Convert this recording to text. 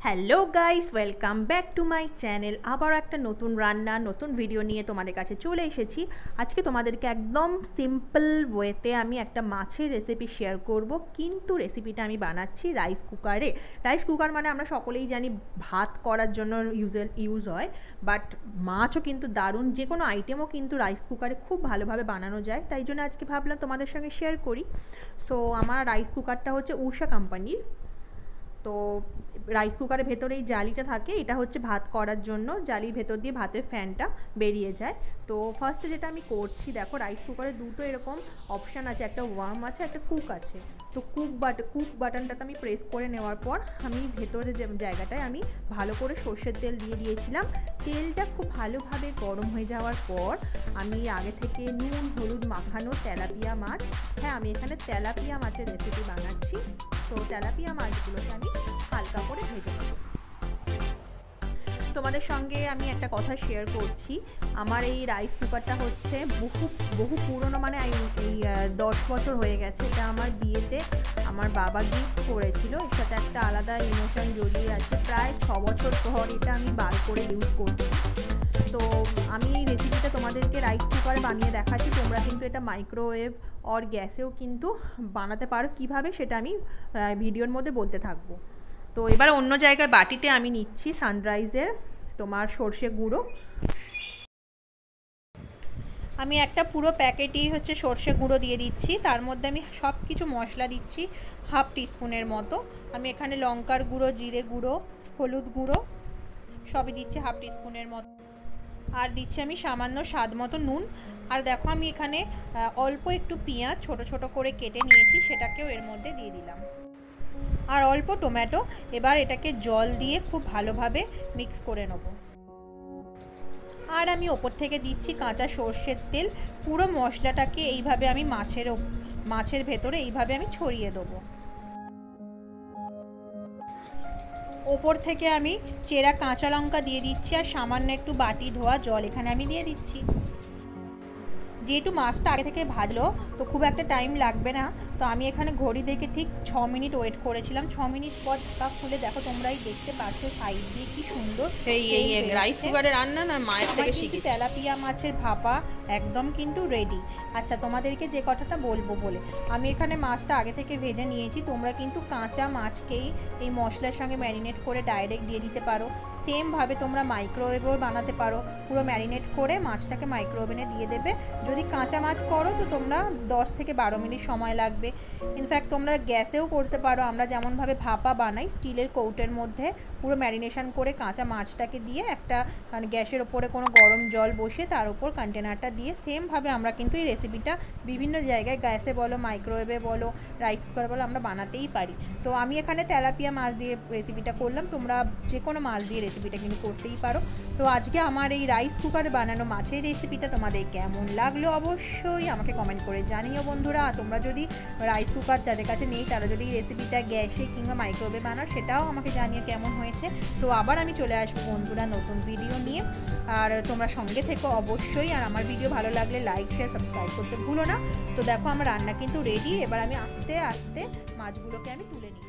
Hello guys, welcome back to my channel. আবার একটা নতুন রান্না নতুন ভিডিও নিয়ে তোমাদের কাছে চলে এসেছি। আজকে তোমাদেরকে একদম সিম্পল ওয়েতে আমি একটা মাছের রেসিপি শেয়ার করব, কিন্তু রেসিপিটা আমি বানাচ্ছি রাইস কুকারে। রাইস কুকার মানে আমরা সকলেই জানি ভাত করার জন্য ইউজ হয়, বাট মাছও কিন্তু দারুণ, যে কোনো আইটেমও কিন্তু রাইস কুকারে খুব ভালোভাবে বানানো যায়। তাই জন্য আজকে ভাবলাম তোমাদের সঙ্গে শেয়ার করি। সো আমার রাইস কুকারটা হচ্ছে ঊষা কোম্পানির। তো রাইস কুকারের ভেতরে এই জালিটা থাকে, এটা হচ্ছে ভাত করার জন্য। জালির ভেতর দিয়ে ভাতের ফ্যানটা বেরিয়ে যায়। তো ফার্স্টে যেটা আমি করছি, দেখো রাইস কুকারে দুটো এরকম অপশান আছে, একটা ওয়ার্ম আছে, একটা কুক আছে। তো কুক বাটনটাতে আমি প্রেস করে নেওয়ার পর আমি ভেতরে যে জায়গাটায় আমি ভালো করে সর্ষের তেল দিয়ে দিয়েছিলাম। তেলটা খুব ভালোভাবে গরম হয়ে যাওয়ার পর আমি আগে থেকে নুন হলুদ মাখানো তেলাপিয়া মাছ, হ্যাঁ আমি এখানে তেলাপিয়া মাছের রেসিপি বানাচ্ছি। তো তেলাপিয়া মাছগুলোকে আমি হালকা করে ভেজে নেব। তোমাদের সঙ্গে আমি একটা কথা শেয়ার করছি। আমার এই রাইস কুকারটা হচ্ছে বহু পুরনো, মানে এই 10 বছর হয়ে গেছে। এটা আমার বিয়েতে আমার বাবা গিফট করেছিল। এর সাথে একটা আলাদা ইমোশন জড়িয়ে আছে। প্রায় 6 বছর পর এটা আমি বার করে ইউজ করছি। তো আমি এই রেসিপিটা তোমাদেরকে রাইস কুকারে বানিয়ে দেখাচ্ছি। তোমরা কিন্তু এটা মাইক্রোওয়েভ আর গ্যাসেও কিন্তু বানাতে পারো। কিভাবে সেটা আমি ভিডিওর মধ্যে বলতে থাকবো। তো এবার অন্য জায়গায় বাটিতে আমি নিচ্ছি সানরাইজের তোমার সর্ষে গুঁড়ো। আমি একটা পুরো প্যাকেটই হচ্ছে সর্ষে গুঁড়ো দিয়ে দিচ্ছি। তার মধ্যে আমি সব কিছু মশলা দিচ্ছি হাফ টিস্পুনের মতো। আমি এখানে লঙ্কার গুঁড়ো, জিরে গুঁড়ো, হলুদ গুঁড়ো সবই দিচ্ছি হাফ টিস্পুনের মতো। আর দিচ্ছি আমি সামান্য স্বাদ মতো নুন। আর দেখো আমি এখানে অল্প একটু পেঁয়াজ ছোট ছোট করে কেটে নিয়েছি, সেটাকেও এর মধ্যে দিয়ে দিলাম। আর অল্প টমেটো। এবার এটাকে জল দিয়ে খুব ভালোভাবে মিক্স করে নেব। আর আমি ওপর থেকে দিচ্ছি কাঁচা সর্ষের তেল। পুরো মশলাটাকে এইভাবে আমি মাছের ভেতরে এইভাবে আমি ছড়িয়ে দেবো। ওপর থেকে আমি চেরা কাঁচা লঙ্কা দিয়ে দিচ্ছি, আর সামান্য একটু বাটি ধোয়া জল এখানে আমি দিয়ে দিচ্ছি। যেহেতু মাছটা আগে থেকে ভাজলো, তো খুব একটা টাইম লাগবে না। তো আমি এখানে ঘড়ি দেখে ঠিক 6 মিনিট ওয়েট করেছিলাম। 6 মিনিট পর ঢাকা খুলে দেখো, তোমরাই দেখতে পাচ্ছ সাইড দিয়ে কি সুন্দর এই রাইস কুকারে রান্না না মায়ের থেকে শিখেছি। তেলাপিয়া মাছের ভাপা একদম কিন্তু রেডি। আচ্ছা, তোমাদেরকে যে কথাটা বলবো বলে আমি এখানে মাছটা আগে থেকে ভেজে নিয়েছি। তোমরা কিন্তু কাঁচা মাছকেই এই মশলার সঙ্গে ম্যারিনেট করে ডাইরেক্ট দিয়ে দিতে পারো। সেমভাবে তোমরা মাইক্রোওয়েভেও বানাতে পারো। পুরো ম্যারিনেট করে মাছটাকে মাইক্রোওভেনে দিয়ে দেবে। যদি কাঁচা মাছ করো তো তোমরা 10 থেকে 12 মিনিট সময় লাগবে। ইনফ্যাক্ট তোমরা গ্যাসেও করতে পারো। আমরা যেমনভাবে ভাপা বানাই, স্টিলের কৌটের মধ্যে পুরো ম্যারিনেশন করে কাঁচা মাছটাকে দিয়ে একটা মানে গ্যাসের ওপরে কোনো গরম জল বসে তার উপর কন্টেনারটা দিয়ে সেমভাবে আমরা কিন্তু এই রেসিপিটা বিভিন্ন জায়গায় গ্যাসে বলো, মাইক্রোওয়েভে বলো, রাইস কুকার বলো, আমরা বানাতেই পারি। তো আমি এখানে তেলাপিয়া মাছ দিয়ে রেসিপিটা করলাম। তোমরা যে কোনো মাছ দিয়ে রেসিপিটা কিন্তু করতেই পারো। তো আজকে আমার এই রাইস কুকারে বানানো মাছের রেসিপিটা তোমাদের কেমন লাগলো অবশ্যই আমাকে কমেন্ট করে জানিও বন্ধুরা। তোমরা যদি রাইস কুকার যাদের কাছে নেই, তারা যদি এই রেসিপিটা গ্যাসে কিংবা মাইক্রোওয়েভে বানাও, সেটাও আমাকে জানিয়ে কেমন হয়েছে। তো আবার আমি চলে আসবো বন্ধুরা নতুন ভিডিও নিয়ে। আর তোমরা সঙ্গে থেকো অবশ্যই। আর আমার ভিডিও ভালো লাগলে লাইক শেয়ার সাবস্ক্রাইব করতে ভুলো না। তো দেখো আমার রান্না কিন্তু রেডি। এবার আমি আস্তে আস্তে মাছগুলোকে আমি তুলে নিই।